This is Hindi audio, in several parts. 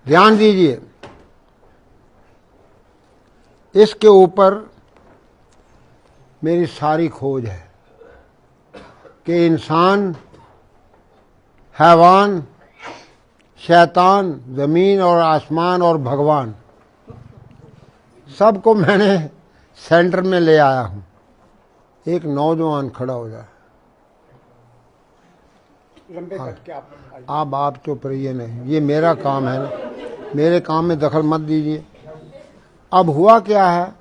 ध्यान दीजिए, इसके ऊपर मेरी सारी खोज है कि इंसान, हैवान, शैतान, जमीन और आसमान और भगवान, सबको मैंने सेंटर में ले आया हूं। एक नौजवान खड़ा हो जाए। आप चुप रहिए, नहीं, ये मेरा काम है ना, मेरे काम में दखल मत दीजिए। अब हुआ क्या है,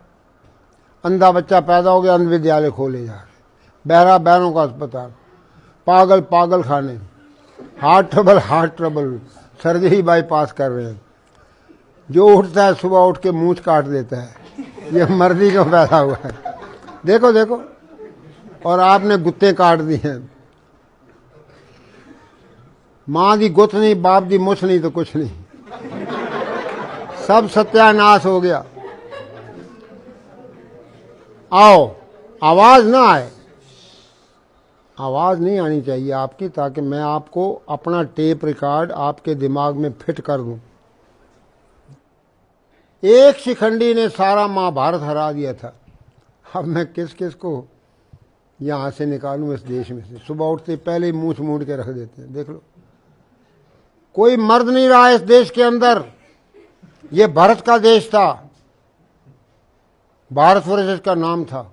अंधा बच्चा पैदा हो गया, अंध विद्यालय खोले जा रहे, बहरा बहनों का अस्पताल, पागल पागल खाने, हार्ट ट्रबल, सर्जरी बाईपास कर रहे हैं। जो उठता है सुबह उठ के मूंछ काट देता है, ये मर्दी का पैदा हुआ है। देखो देखो, और आपने गुत्ते काट दी हैं। मां दी गुत नहीं, बाप दी मुछ नहीं तो कुछ नहीं, सब सत्यानाश हो गया। आओ, आवाज ना आए, आवाज नहीं आनी चाहिए आपकी, ताकि मैं आपको अपना टेप रिकॉर्ड आपके दिमाग में फिट कर दूं। एक शिखंडी ने सारा महाभारत हरा दिया था। अब मैं किस किस को यहां से निकालूं इस देश में से। सुबह उठते पहले ही मूंछ मूंड के रख देते हैं। देख लो, कोई मर्द नहीं रहा इस देश के अंदर। ये भारत का देश था, भारतवर्ष इसका नाम था।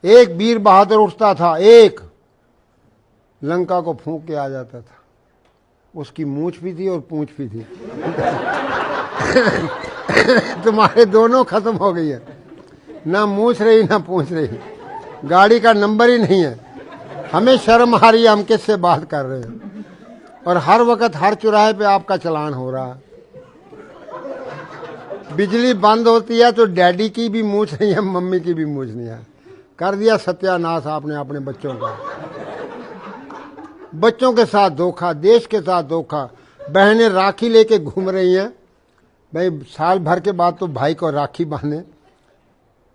एक वीर बहादुर उठता था, एक लंका को फूंक के आ जाता था। उसकी मूंछ भी थी और पूंछ भी थी। तुम्हारे दोनों खत्म हो गई है, ना मूंछ रही ना पूंछ रही, गाड़ी का नंबर ही नहीं है। हमें शर्म आ रही है, हम किससे बात कर रहे हैं, और हर वक्त हर चौराहे पे आपका चलान हो रहा है। बिजली बंद होती है तो डैडी की भी मूंछ नहीं है, मम्मी की भी मूंछ नहीं है। कर दिया सत्यानाश आपने अपने बच्चों का। बच्चों के साथ धोखा, देश के साथ धोखा। बहनें राखी लेके घूम रही हैं। भाई साल भर के बाद तो भाई को राखी बांधे।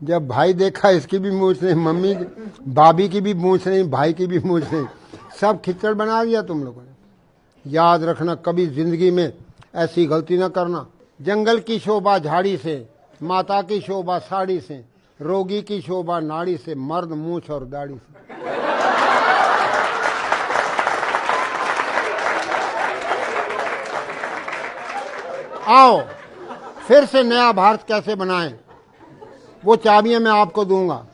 जब भाई देखा इसकी भी मूंछ नहीं, मम्मी भाभी की भी मूंछ नहीं, भाई की भी मूंछ नहीं, सब खिचड़ बना दिया तुम लोगों ने। याद रखना, कभी जिंदगी में ऐसी गलती ना करना। जंगल की शोभा झाड़ी से, माता की शोभा साड़ी से, रोगी की शोभा नाड़ी से, मर्द मूंछ और दाढ़ी से। आओ, फिर से नया भारत कैसे बनाएं, वो चाबियां मैं आपको दूंगा।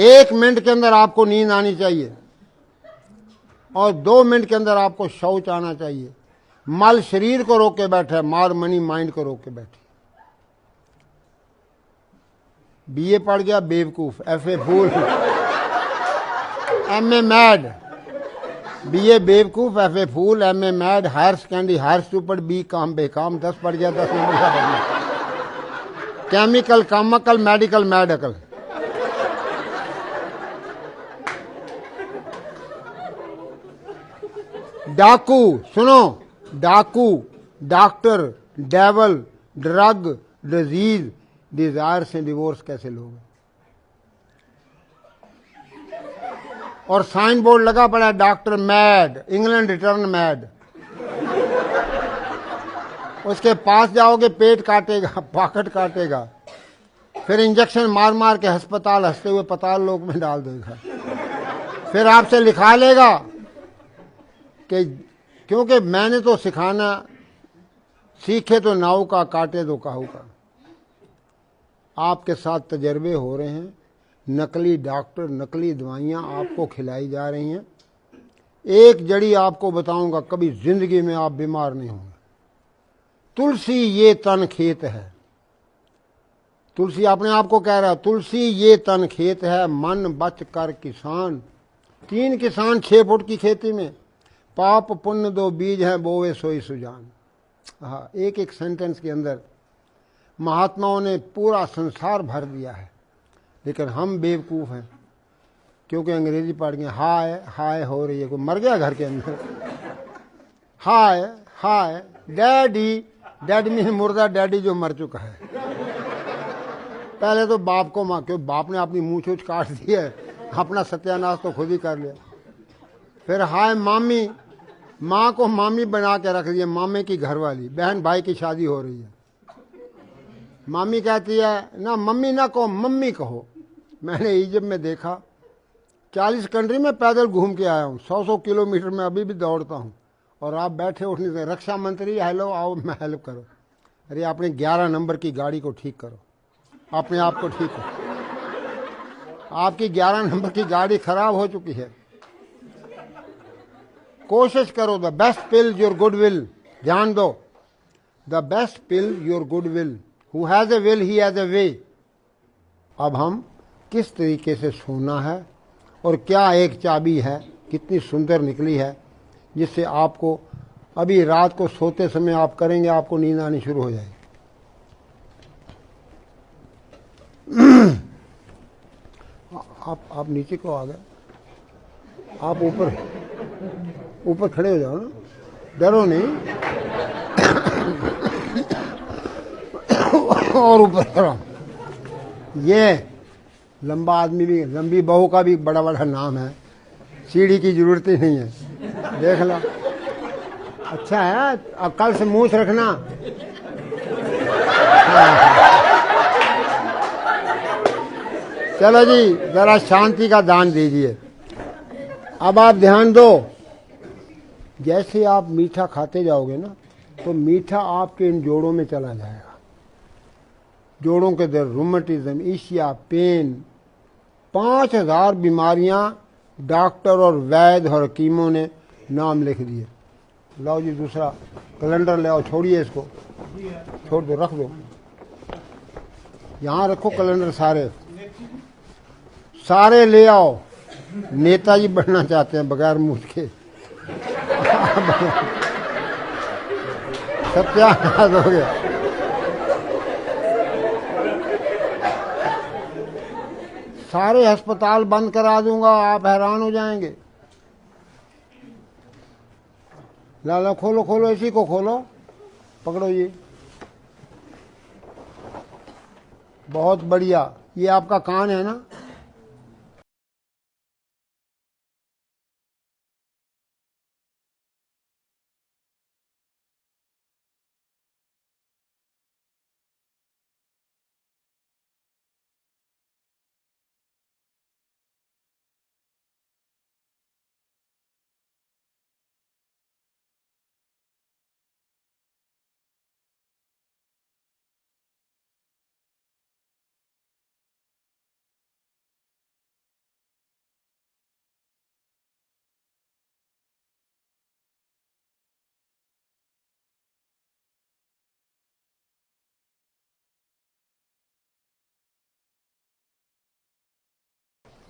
1 मिनट के अंदर आपको नींद आनी चाहिए और 2 मिनट के अंदर आपको शौच आना चाहिए। मल शरीर को रोक के बैठा है, मार मनी माइंड को रोक के बैठी। बीए पढ़ गया बेवकूफ, FA fool, MA mad. BA बेवकूफ, FA fool, MA mad, higher secondary higher stupid, B com बेकाम, 10 पढ़ गया 10 नंबर का पढ़ना, केमिकल कामकल, मेडिकल मैडकल। डाकू, सुनो, डाकू, doctor, devil, drug, disease, desire से डिवोर्स कैसे लोगे? और साइन बोर्ड लगा पड़ा है, doctor mad, England return mad. उसके पास जाओगे पेट काटेगा, पॉकेट काटेगा, फिर इंजेक्शन मार मार के अस्पताल हंसते हुए पताल लोक में डाल देगा। फिर आपसे लिखा लेगा कि क्योंकि मैंने तो सिखाना, सीखे तो नाव का, काटे तो काहू का। आपके साथ तजर्बे हो रहे हैं, नकली डॉक्टर, नकली दवाइयाँ आपको खिलाई जा रही हैं। एक जड़ी आपको बताऊंगा, कभी जिंदगी में आप बीमार नहीं होंगे। तुलसी ये तन खेत है, तुलसी अपने आप को कह रहा है, तुलसी ये तन खेत है, मन बच कर किसान। 3 किसान 6 फुट की खेती में, पाप पुण्य 2 बीज हैं, बोवे सोई सुजान। हाँ, एक एक सेंटेंस के अंदर महात्माओं ने पूरा संसार भर दिया है। लेकिन हम बेवकूफ़ हैं, क्योंकि अंग्रेजी पढ़ गए। हाय हाय हो रही है, कोई मर गया घर के अंदर। हाय हाय डैडी, डैड मीन मुर्दा, डैडी जो मर चुका है। पहले तो बाप को माँ, क्यों बाप ने अपनी मूंछ ऊँछ काट दी है, अपना सत्यानाश तो खुद ही कर लिया। फिर हाय मामी, माँ को मामी बना के रख दिया, मामे की घरवाली, बहन भाई की शादी हो रही है। मामी कहती है ना मम्मी ना कहो, मम्मी कहो। मैंने इजिप्ट में देखा, 40 कंट्री में पैदल घूम के आया हूँ, 100 किलोमीटर में अभी भी दौड़ता हूँ, और आप बैठे उठने से रक्षा मंत्री हेलो आओ मैं हेल्प करो। अरे अपने 11 नंबर की गाड़ी को ठीक करो, अपने आप को ठीक करो। आपकी 11 नंबर की गाड़ी खराब हो चुकी है। कोशिश करो, the best pill your good will. ध्यान दो, the best pill your good will, who has a will he has a way. अब हम किस तरीके से सोना है, और क्या एक चाबी है, कितनी सुंदर निकली है, जिससे आपको अभी रात को सोते समय आप करेंगे, आपको नींद आनी शुरू हो जाएगी। आप नीचे को आ गए, आप ऊपर खड़े हो जाओ ना, डरो नहीं। और ऊपर खड़ा। ये लंबा आदमी भी, लंबी बहू का भी बड़ा बड़ा नाम है, सीढ़ी की जरूरत ही नहीं है, देख लो। अच्छा है, अब कल से मूछ रखना। चलो जी, जरा शांति का दान दीजिए। अब आप ध्यान दो, जैसे आप मीठा खाते जाओगे ना, तो मीठा आपके इन जोड़ों में चला जाएगा। जोड़ों के दर्द, रूमेटिज्म, ईशिया, पेन, 5000 बीमारियां डॉक्टर और वैद्य और हकीमों ने नाम लिख दिए। लाओ जी दूसरा कैलेंडर ले आओ, छोड़िए इसको, छोड़ दो, रख दो, यहाँ रखो कैलेंडर, सारे ले आओ। नेताजी बनना चाहते हैं बगैर मूछ के। सत्यानाश हो गया। सारे अस्पताल बंद करा दूंगा, आप हैरान हो जाएंगे। लाला खोलो खोलो, इसी को खोलो, पकड़ो ये, बहुत बढ़िया। ये आपका कान है ना,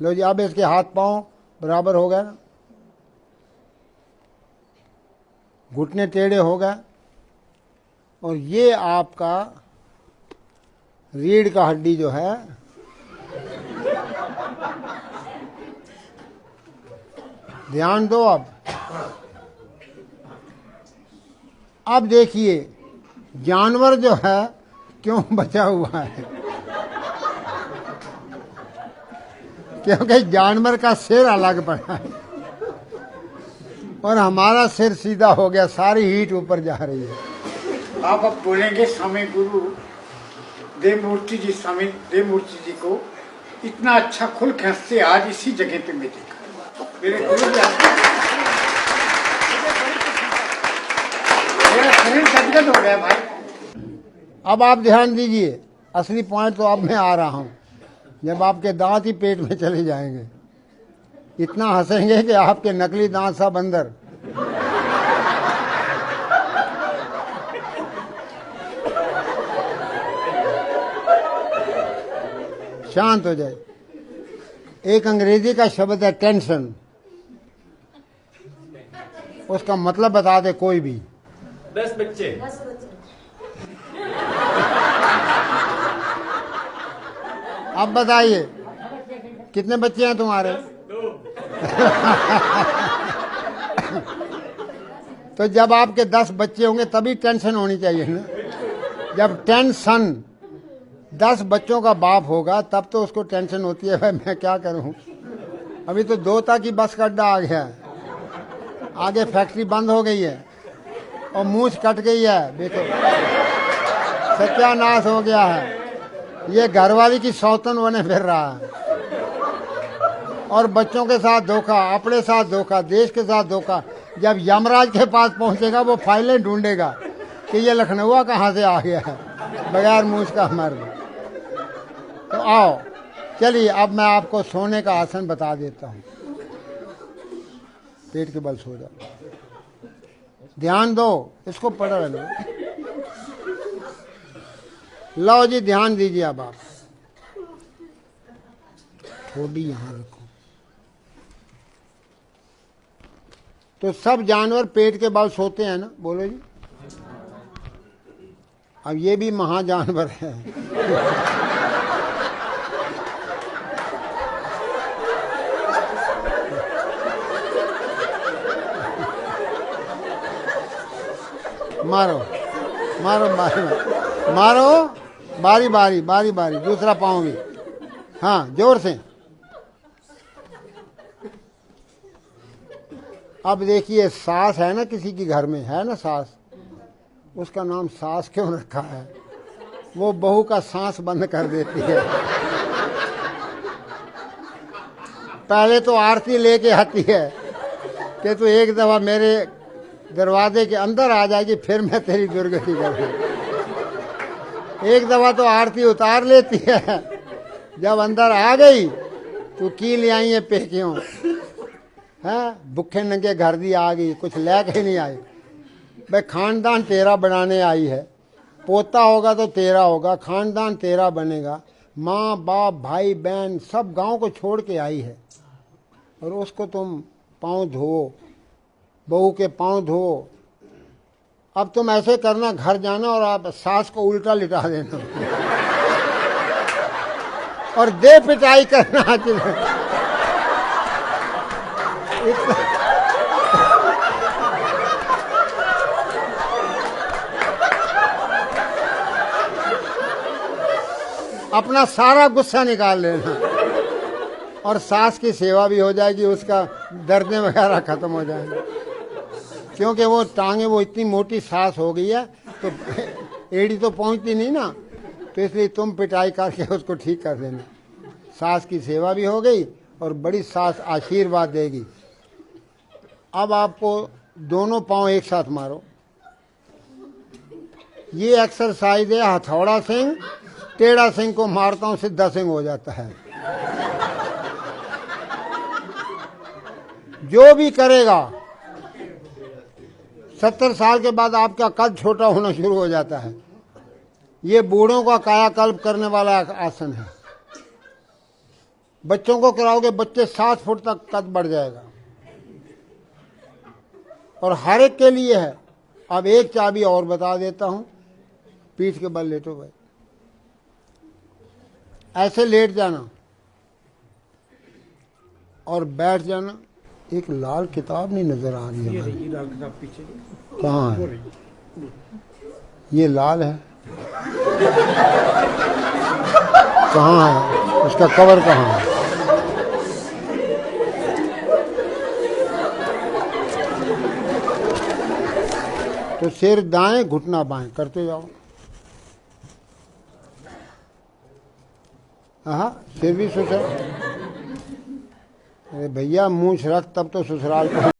लो जी। अब इसके हाथ पांव बराबर हो गए ना, घुटने टेढ़े हो गए, और ये आपका रीढ़ का हड्डी जो है, ध्यान दो। अब देखिए जानवर जो है क्यों बचा हुआ है, क्योंकि जानवर का सिर अलग पड़ा है और हमारा सिर सीधा हो गया, सारी हीट ऊपर जा रही है। आप अब बोलेंगे स्वामी गुरु देवमूर्ति जी, स्वामी देवमूर्ति जी को इतना अच्छा खुल खसते आज इसी जगह पे मैं देखा। मेरे गुरु जी मेरा शरीर गदगद हो गया भाई। अब आप ध्यान दीजिए, असली पॉइंट तो अब मैं आ रहा हूं, जब आपके दांत ही पेट में चले जाएंगे, इतना हंसेंगे कि आपके नकली दांत सब अंदर। शांत हो जाए। एक अंग्रेजी का शब्द है टेंशन, उसका मतलब बता दे कोई भी। 10 बच्चे। अब बताइए कितने बच्चे हैं तुम्हारे? तो जब आपके 10 बच्चे होंगे तभी टेंशन होनी चाहिए ना। जब टेंशन 10 बच्चों का बाप होगा तब तो उसको टेंशन होती है, भाई मैं क्या करूं, अभी तो 2 की बस का अड्डा आ गया है। आगे फैक्ट्री बंद हो गई है और मूछ कट गई है, देखो सत्यानाश हो गया है। ये घरवाली की सौतन बने फिर रहा है और बच्चों के साथ धोखा, अपने साथ धोखा, देश के साथ धोखा। जब यमराज के पास पहुंचेगा वो फाइलें ढूंढेगा कि ये लखनऊ कहाँ से आ गया है, बगैर मूछ का मर्द। तो आओ चलिए, अब मैं आपको सोने का आसन बता देता हूँ। पेट के बल सो जाओ, ध्यान दो, इसको पढ़ लो। लो जी, ध्यान दीजिए। अब आप थोड़ी यहां रखो। तो सब जानवर पेट के बल सोते हैं ना, बोलो जी। अब ये भी महाजानवर है। मारो मारो मारो मारो, बारी बारी बारी बारी, दूसरा पाँव भी, हाँ जोर से। अब देखिए, सास है ना, किसी की घर में है ना सास, उसका नाम सास क्यों रखा है? वो बहू का सांस बंद कर देती है। पहले तो आरती लेके आती है कि तू एक दफा मेरे दरवाजे के अंदर आ जाएगी, फिर मैं तेरी दुर्गति करूंगी। एक दफा तो आरती उतार लेती है, जब अंदर आ गई तो की ले आई है पेकियों, है भुखे नंगे घर दी आ गई, कुछ लेके नहीं आई। भाई खानदान तेरा बनाने आई है, पोता होगा तो तेरा होगा, खानदान तेरा बनेगा। माँ बाप भाई बहन सब गांव को छोड़ के आई है और उसको तुम पाँव धो, बहू के पाँव धो। अब तुम ऐसे करना, घर जाना और आप सास को उल्टा लिटा देना और दे पिटाई करना। अपना सारा गुस्सा निकाल लेना और सास की सेवा भी हो जाएगी, उसका दर्द वगैरह खत्म हो जाएंगे। क्योंकि वो टांगे, वो इतनी मोटी सास हो गई है तो एड़ी तो पहुंचती नहीं ना, तो इसलिए तुम पिटाई करके उसको ठीक कर देना। सास की सेवा भी हो गई और बड़ी सास आशीर्वाद देगी। अब आपको दोनों पांव एक साथ मारो। ये एक्सरसाइज है हथौड़ा सिंह, टेढ़ा सिंह को मारता हूं सिद्धा सिंह हो जाता है। जो भी करेगा 70 साल के बाद आपका कद छोटा होना शुरू हो जाता है। ये बूढ़ों का कायाकल्प करने वाला आसन है। बच्चों को कराओगे, बच्चे 7 फुट तक कद बढ़ जाएगा और हर एक के लिए है। अब एक चाबी और बता देता हूं, पीठ के बल लेटो भाई, ऐसे लेट जाना और बैठ जाना। एक लाल किताब नहीं नजर आ रही है, ये लाल किताब पीछे कहाँ है? ये लाल है, कहाँ है उसका कवर, कहाँ है? तो सिर दाएं, घुटना बाएं करते जाओ। हाँ, सिर भी ससुराल। अरे भैया मूंछ रख, तब तो ससुराल को।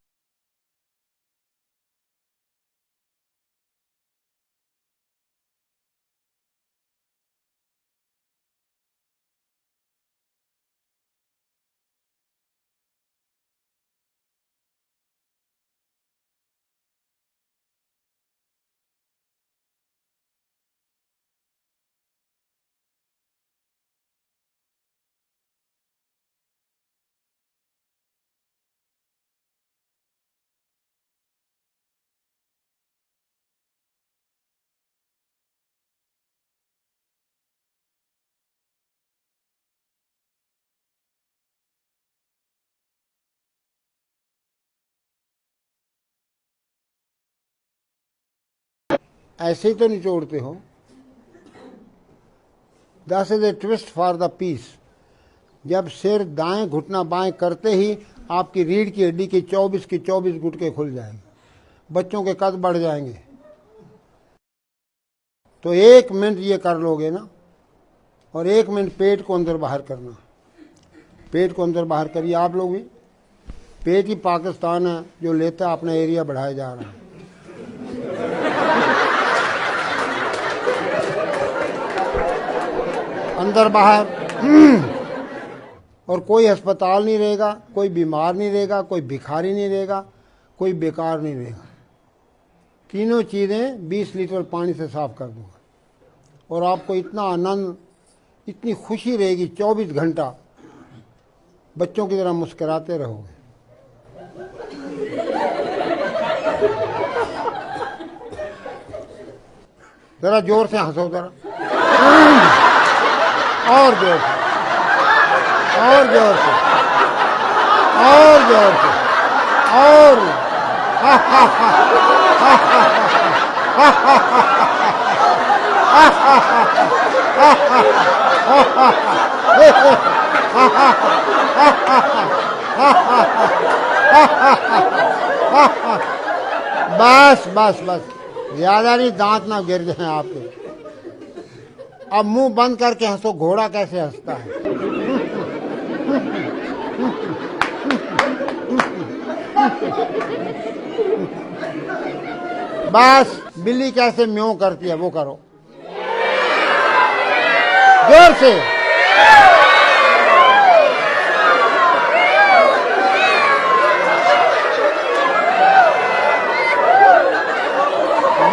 ऐसे ही तो निचोड़ते हो। That is a twist for the peace. जब सिर दाएं, घुटना बाएं करते ही आपकी रीढ़ की हड्डी की 24 गुटके खुल जाएंगे, बच्चों के कद बढ़ जाएंगे। तो 1 मिनट ये कर लोगे ना, और 1 मिनट पेट को अंदर बाहर करना, पेट को अंदर बाहर करिए आप लोग भी। पेट ही पाकिस्तान है जो लेता अपना एरिया बढ़ाया जा रहा है। अंदर बाहर और कोई अस्पताल नहीं रहेगा, कोई बीमार नहीं रहेगा, कोई भिखारी नहीं रहेगा, कोई बेकार नहीं रहेगा। तीनों चीज़ें 20 लीटर पानी से साफ कर दूंगा और आपको इतना आनंद, इतनी खुशी रहेगी, 24 घंटा बच्चों की तरह मुस्कुराते रहोगे। जरा जोर से हंसो, जरा और जोर से, और जोर से, और जोर से, और हा हा हा हा हा हा। बस बस बस, ज्यादा नहीं, दांत ना गिर जाए आपके। अब मुंह बंद करके हंसो, घोड़ा कैसे हंसता है। बस बिल्ली कैसे म्यों करती है वो करो, जोर से।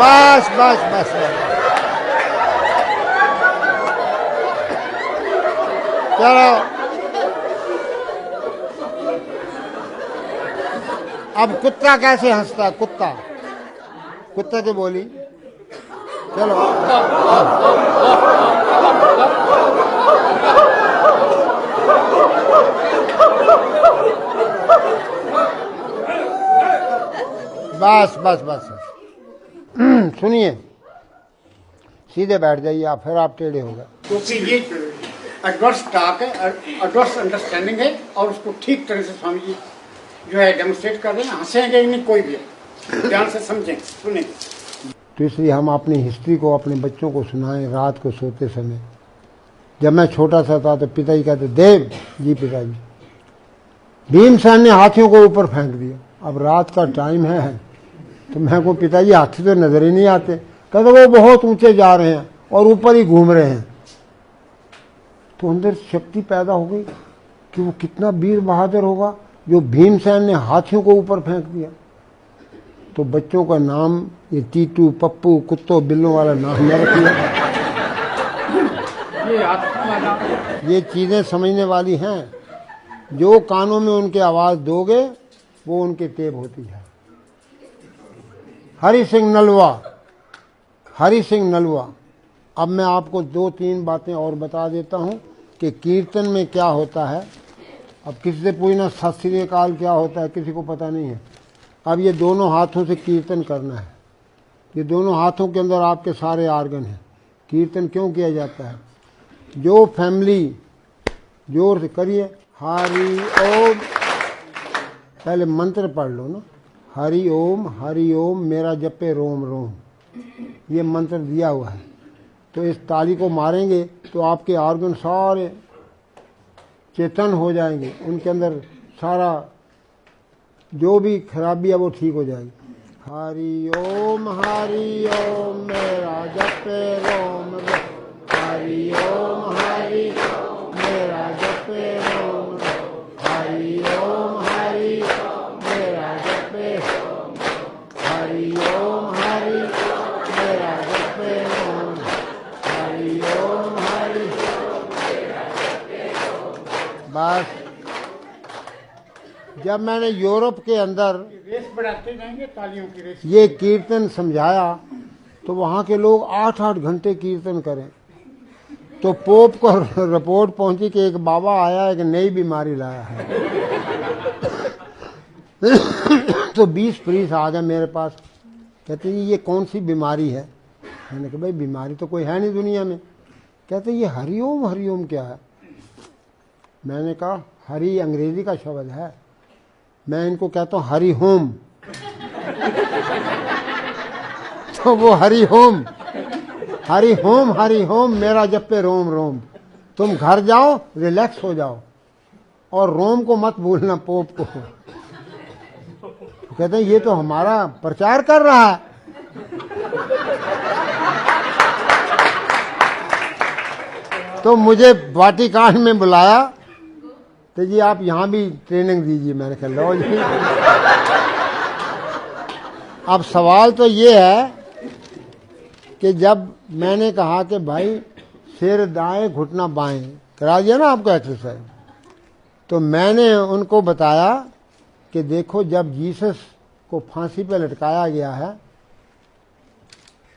बस बस बस बस, चलो अब कुत्ता कैसे हंसता है, कुत्ता, कुत्ते की बोली, चलो। बस बस बस, सुनिए, सीधे बैठ जाइए आप, फिर आप टेढ़े हो गए। क्योंकि ये एडवर्स टॉक है, एडवर्स अंडरस्टैंडिंग है, और उसको ठीक तरह से स्वामी जी जो है डेमोन्स्ट्रेट कर रहे हैं। हंसेंगे नहीं कोई भी, ध्यान से समझें, सुनेंगे। तो इसलिए हम अपनी हिस्ट्री को अपने बच्चों को सुनाएं रात को सोते समय। जब मैं छोटा सा था तो पिताजी कहते, देव जी पिताजी, भीमसेन ने हाथियों को ऊपर फेंक दिया। अब रात का टाइम है तो मैं को पिताजी हाथी तो नजर ही नहीं आते। कहते वो बहुत ऊंचे जा रहे हैं और ऊपर ही घूम रहे हैं। तो अंदर शक्ति पैदा हो गई कि वो कितना वीर बहादुर होगा जो भीमसेन ने हाथियों को ऊपर फेंक दिया। तो बच्चों का नाम ये टीटू, पप्पू, कुत्तों बिल्लों वाला नाम न रखिए। ये चीजें समझने वाली हैं। जो कानों में उनके आवाज दोगे वो उनके टेप होती है। हरि सिंह नलवा, हरि सिंह नलवा। अब मैं आपको 2-3 बातें और बता देता हूं कि कीर्तन में क्या होता है। अब किसी से पूछना सत श्री अकाल क्या होता है, किसी को पता नहीं है। अब ये दोनों हाथों से कीर्तन करना है। ये दोनों हाथों के अंदर आपके सारे आर्गन हैं। कीर्तन क्यों किया जाता है? जो फैमिली, जोर से करिए, हरि ओम, पहले मंत्र पढ़ लो ना, हरि ओम मेरा जपे रोम रोम, ये मंत्र दिया हुआ है। तो इस ताली को मारेंगे तो आपके आर्गन सारे चेतन हो जाएंगे, उनके अंदर सारा जो भी खराबी है वो ठीक हो जाएगी। हरि ओम मेरा जपे रोम रोम, हरि ओम मेरा जपे रोम रोम, हरि ओम मेरा जपे, हरि ओम मेरा जपे रोम, हरि ओम मेरा जपे रोम। बस जब मैंने यूरोप के अंदर रेस बढ़ाते जाएंगे, तालियों की रेस। ये कीर्तन समझाया तो वहाँ के लोग 8-8 घंटे कीर्तन करें। तो पोप को रिपोर्ट पहुंची कि एक बाबा आया, एक नई बीमारी लाया है। तो 20 प्रीस आ गए मेरे पास, कहते हैं ये कौन सी बीमारी है? मैंने कहा भाई बीमारी तो कोई है नहीं दुनिया में। कहते ये हरिओम क्या है? मैंने कहा हरि अंग्रेजी का शब्द है, मैं इनको कहता हूं हरि होम। तो वो Hari home Hari home Hari home मेरा जप्पे रोम रोम। तुम घर जाओ, रिलैक्स हो जाओ और रोम को मत भूलना, पोप को। तो कहते हैं ये तो हमारा प्रचार कर रहा है। तो मुझे वाटिकान में बुलाया, तो जी आप यहां भी ट्रेनिंग दीजिए। मैंने कहा लो जी। अब सवाल तो ये है कि जब मैंने कहा कि भाई सिर दाएं घुटना बाएं करा दिया ना आपको एक्सरसाइज, तो मैंने उनको बताया कि देखो जब जीसस को फांसी पे लटकाया गया है